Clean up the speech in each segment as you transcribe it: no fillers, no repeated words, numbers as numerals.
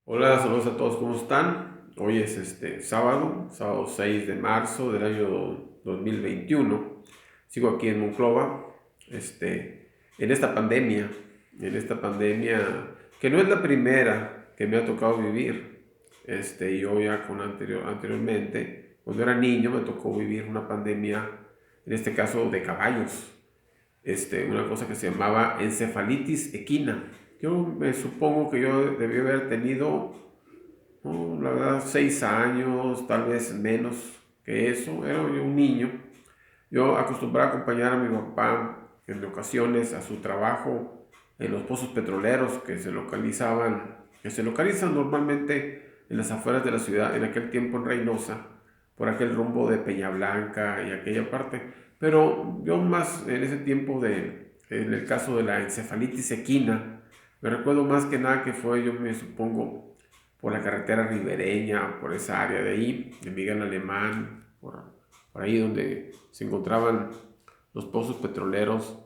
Hola, saludos a todos, ¿cómo están? Hoy es sábado 6 de marzo del año 2021. Sigo aquí en Monclova, en esta pandemia que no es la primera que me ha tocado vivir. Yo ya anteriormente, cuando era niño, me tocó vivir una pandemia, en este caso de caballos, una cosa que se llamaba encefalitis equina. Yo me supongo que yo debí haber tenido, la verdad, 6 años, tal vez menos que eso. Era yo un niño. Yo acostumbraba a acompañar a mi papá en ocasiones a su trabajo en los pozos petroleros que se localizan normalmente en las afueras de la ciudad, en aquel tiempo en Reynosa, por aquel rumbo de Peña Blanca y aquella parte. Pero yo más en ese tiempo en el caso de la encefalitis equina, me recuerdo más que nada que fue, yo me supongo, por la carretera ribereña, por esa área de ahí, de Miguel Alemán, por ahí donde se encontraban los pozos petroleros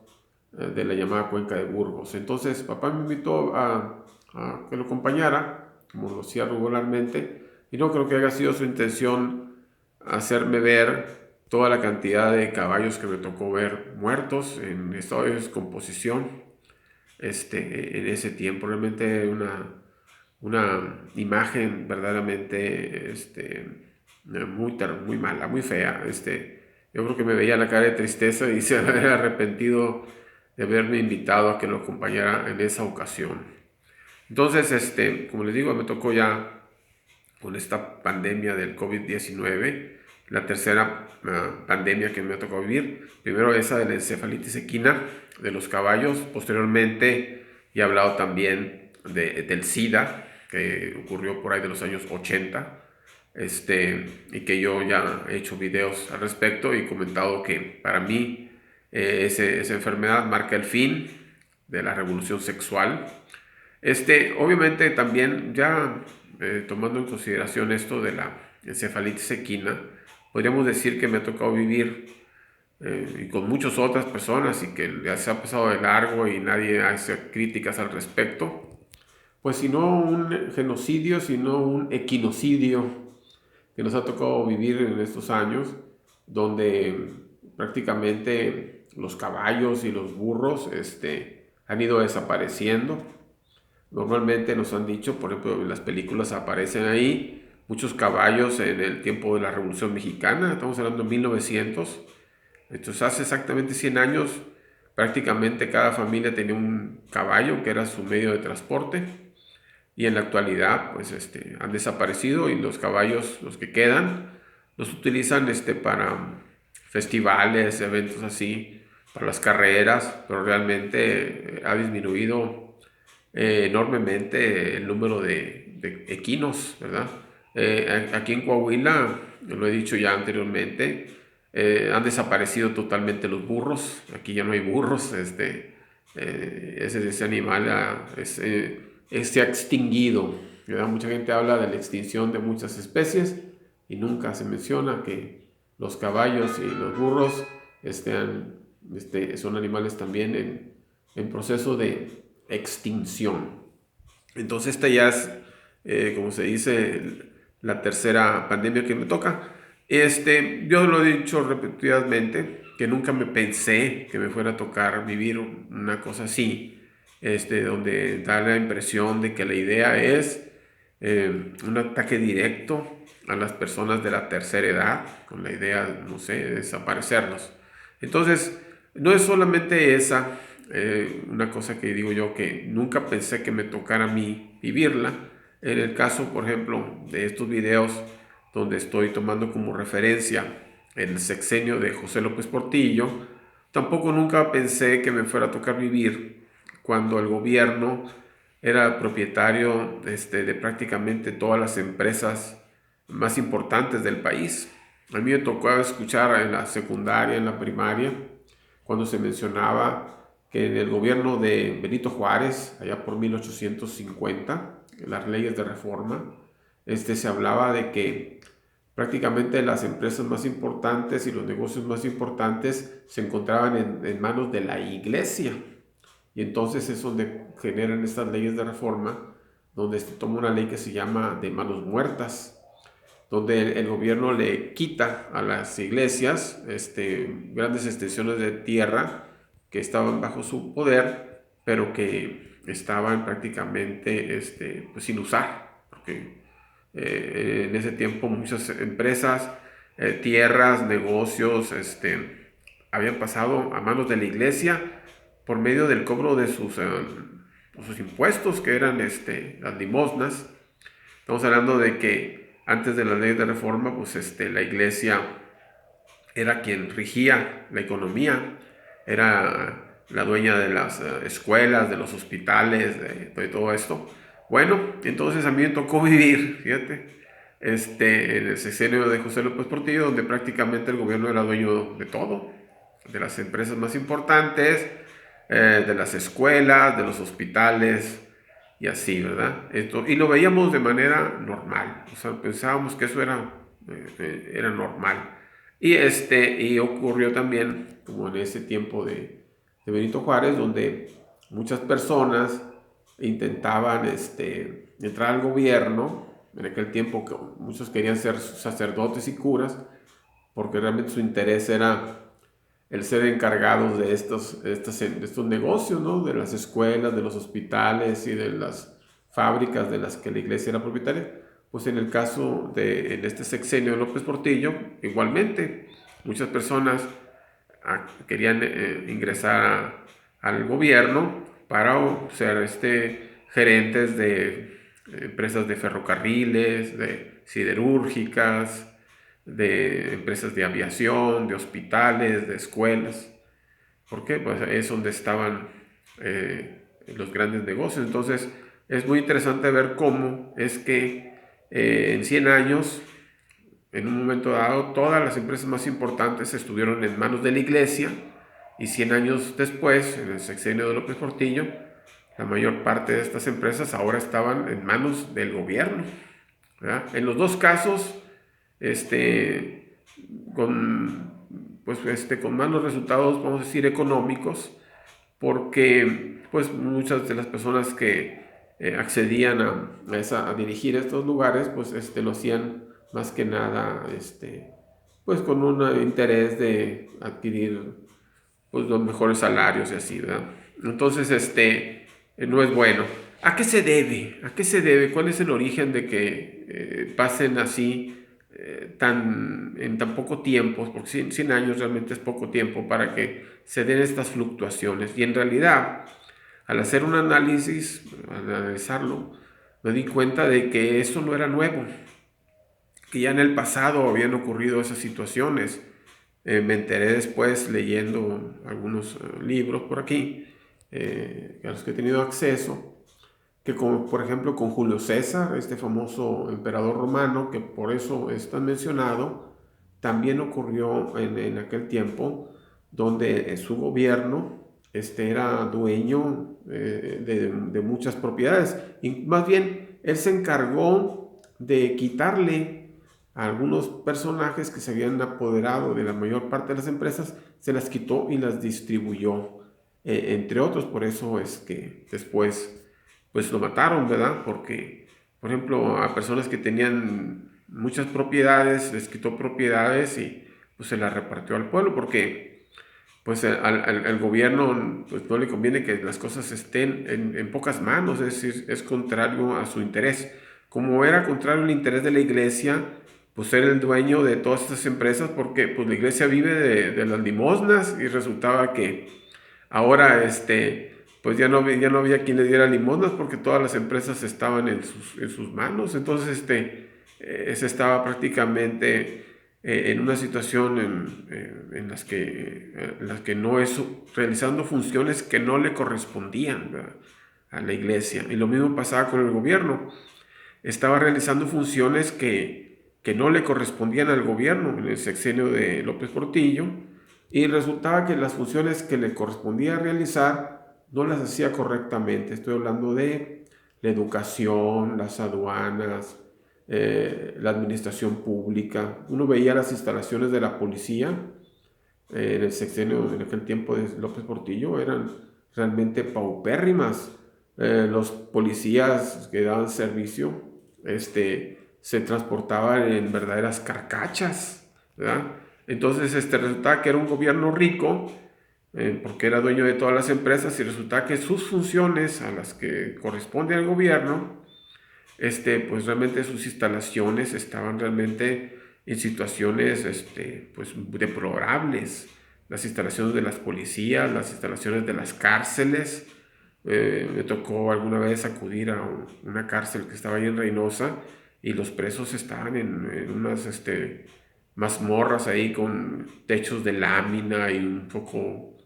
de la llamada Cuenca de Burgos. Entonces papá me invitó a que lo acompañara, como lo hacía regularmente, y no creo que haya sido su intención hacerme ver toda la cantidad de caballos que me tocó ver muertos en estado de descomposición en ese tiempo. Realmente una imagen verdaderamente muy mala, muy fea. Yo creo que me veía la cara de tristeza y se había arrepentido de haberme invitado a que lo acompañara en esa ocasión. Entonces, como les digo, me tocó ya con esta pandemia del COVID-19, la tercera pandemia que me ha tocado vivir. Primero esa de la encefalitis equina de los caballos, posteriormente he hablado también del SIDA, que ocurrió por ahí de los años 80, y que yo ya he hecho videos al respecto y comentado que para mí esa enfermedad marca el fin de la revolución sexual. Obviamente también ya tomando en consideración esto de la encefalitis equina, podríamos decir que me ha tocado vivir y con muchas otras personas y que ya se ha pasado de largo y nadie hace críticas al respecto, pues si no un genocidio, sino un equinocidio que nos ha tocado vivir en estos años, donde prácticamente los caballos y los burros han ido desapareciendo. Normalmente nos han dicho, por ejemplo, en las películas aparecen ahí muchos caballos en el tiempo de la Revolución Mexicana, estamos hablando de 1900. Entonces hace exactamente 100 años prácticamente cada familia tenía un caballo que era su medio de transporte, y en la actualidad pues han desaparecido, y los caballos, los que quedan, los utilizan para festivales, eventos así, para las carreras, pero realmente ha disminuido enormemente el número de equinos, ¿verdad? Aquí en Coahuila, lo he dicho ya anteriormente, han desaparecido totalmente los burros. Aquí ya no hay burros. Ese animal se ha extinguido, ¿verdad? Mucha gente habla de la extinción de muchas especies y nunca se menciona que los caballos y los burros son animales también en proceso de extinción. Entonces esta ya es, como se dice, la tercera pandemia que me toca. Yo lo he dicho repetidamente, que nunca me pensé que me fuera a tocar vivir una cosa así, donde da la impresión de que la idea es un ataque directo a las personas de la tercera edad, con la idea, no sé, de desaparecerlos. Entonces, no es solamente esa, una cosa que digo yo que nunca pensé que me tocara a mí vivirla. En el caso, por ejemplo, de estos videos donde estoy tomando como referencia el sexenio de José López Portillo, tampoco nunca pensé que me fuera a tocar vivir cuando el gobierno era propietario de prácticamente todas las empresas más importantes del país. A mí me tocó escuchar en la secundaria, en la primaria, cuando se mencionaba que en el gobierno de Benito Juárez, allá por 1850, las leyes de reforma, se hablaba de que prácticamente las empresas más importantes y los negocios más importantes se encontraban en manos de la iglesia. Y entonces es donde generan estas leyes de reforma donde toma una ley que se llama de manos muertas, donde el gobierno le quita a las iglesias grandes extensiones de tierra que estaban bajo su poder, pero que estaban prácticamente pues sin usar, porque en ese tiempo muchas empresas, tierras, negocios, habían pasado a manos de la iglesia por medio del cobro de sus impuestos, que eran las limosnas. Estamos hablando de que antes de la ley de reforma, pues la iglesia era quien regía la economía, era la dueña de las escuelas, de los hospitales, de todo esto. Bueno, entonces a mí me tocó vivir, fíjate, en el sexenio de José López Portillo, donde prácticamente el gobierno era dueño de todo, de las empresas más importantes, de las escuelas, de los hospitales y así, ¿verdad? Y lo veíamos de manera normal, o sea, pensábamos que eso era normal. Y ocurrió también, como en ese tiempo de Benito Juárez, donde muchas personas intentaban entrar al gobierno. En aquel tiempo que muchos querían ser sacerdotes y curas, porque realmente su interés era el ser encargados de estos negocios, ¿no? De las escuelas, de los hospitales y de las fábricas de las que la iglesia era propietaria. Pues en el caso en este sexenio de López Portillo, igualmente, muchas personas querían ingresar al gobierno para ser gerentes de empresas de ferrocarriles, de siderúrgicas, de empresas de aviación, de hospitales, de escuelas. ¿Por qué? Pues es donde estaban los grandes negocios. Entonces es muy interesante ver cómo es que en 100 años, en un momento dado, todas las empresas más importantes estuvieron en manos de la iglesia, y 100 años después, en el sexenio de López Portillo, la mayor parte de estas empresas ahora estaban en manos del gobierno, ¿verdad? En los dos casos, con, con malos resultados, vamos a decir, económicos, porque pues muchas de las personas que accedían a dirigir estos lugares, pues lo hacían más que nada, pues con un interés de adquirir pues los mejores salarios y así, ¿verdad? Entonces, no es bueno. ¿A qué se debe? ¿A qué se debe? ¿Cuál es el origen de que pasen así en tan poco tiempo? Porque 100 años realmente es poco tiempo para que se den estas fluctuaciones. Y en realidad, al hacer un análisis, al analizarlo, me di cuenta de que eso no era nuevo, que ya en el pasado habían ocurrido esas situaciones. Me enteré después leyendo algunos libros por aquí, a los que he tenido acceso, que como por ejemplo con Julio César, este famoso emperador romano, que por eso es tan mencionado, también ocurrió en aquel tiempo, donde su gobierno era dueño de muchas propiedades, y más bien él se encargó de quitarle a algunos personajes que se habían apoderado de la mayor parte de las empresas, se las quitó y las distribuyó, entre otros. Por eso es que después pues lo mataron, ¿verdad? Porque, por ejemplo, a personas que tenían muchas propiedades, les quitó propiedades y pues se las repartió al pueblo, porque pues al gobierno pues no le conviene que las cosas estén en pocas manos, es decir, es contrario a su interés. Como era contrario al interés de la iglesia, pues era el dueño de todas estas empresas, porque pues la iglesia vive de las limosnas, y resultaba que ahora pues ya no había quien le diera limosnas, porque todas las empresas estaban en sus manos. Entonces se estaba prácticamente en una situación en las que no es realizando funciones que no le correspondían, ¿verdad?, a la iglesia. Y lo mismo pasaba con el gobierno. Estaba realizando funciones que no le correspondían al gobierno en el sexenio de López Portillo, y resultaba que las funciones que le correspondía realizar no las hacía correctamente. Estoy hablando de la educación, las aduanas, la administración pública. Uno veía las instalaciones de la policía en el sexenio, en aquel tiempo de López Portillo, eran realmente paupérrimas. los policías que daban servicio, se transportaban en verdaderas carcachas, ¿verdad? Entonces, resultaba que era un gobierno rico, porque era dueño de todas las empresas, y resulta que sus funciones a las que corresponde al gobierno, pues realmente sus instalaciones estaban realmente en situaciones, pues deplorables. Las instalaciones de las policías, las instalaciones de las cárceles. Me tocó alguna vez acudir a una cárcel que estaba ahí en Reynosa, y los presos estaban en unas mazmorras ahí con techos de lámina y un poco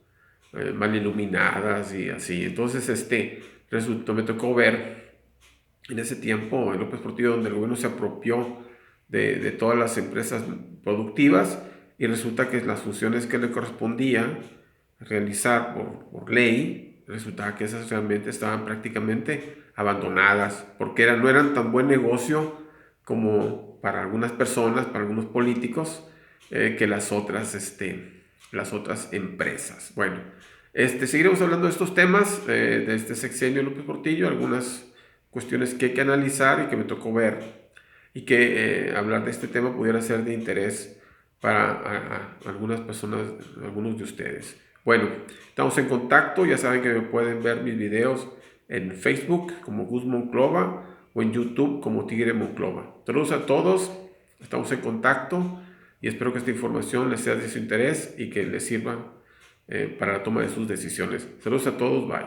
mal iluminadas y así. Entonces, me tocó ver en ese tiempo en López Portillo, donde el gobierno se apropió de todas las empresas productivas, y resulta que las funciones que le correspondía realizar por ley, resultaba que esas realmente estaban prácticamente abandonadas, porque no eran tan buen negocio como para algunas personas, para algunos políticos, que las otras empresas. Bueno, seguiremos hablando de estos temas, de este sexenio López Portillo, algunas cuestiones que hay que analizar y que me tocó ver, y que hablar de este tema pudiera ser de interés para algunas personas, algunos de ustedes. Bueno, estamos en contacto, ya saben que me pueden ver mis videos en Facebook como Gus Monclova, o en YouTube como Tigre Monclova. Saludos a todos, estamos en contacto, y espero que esta información les sea de su interés y que les sirva para la toma de sus decisiones. Saludos a todos, bye.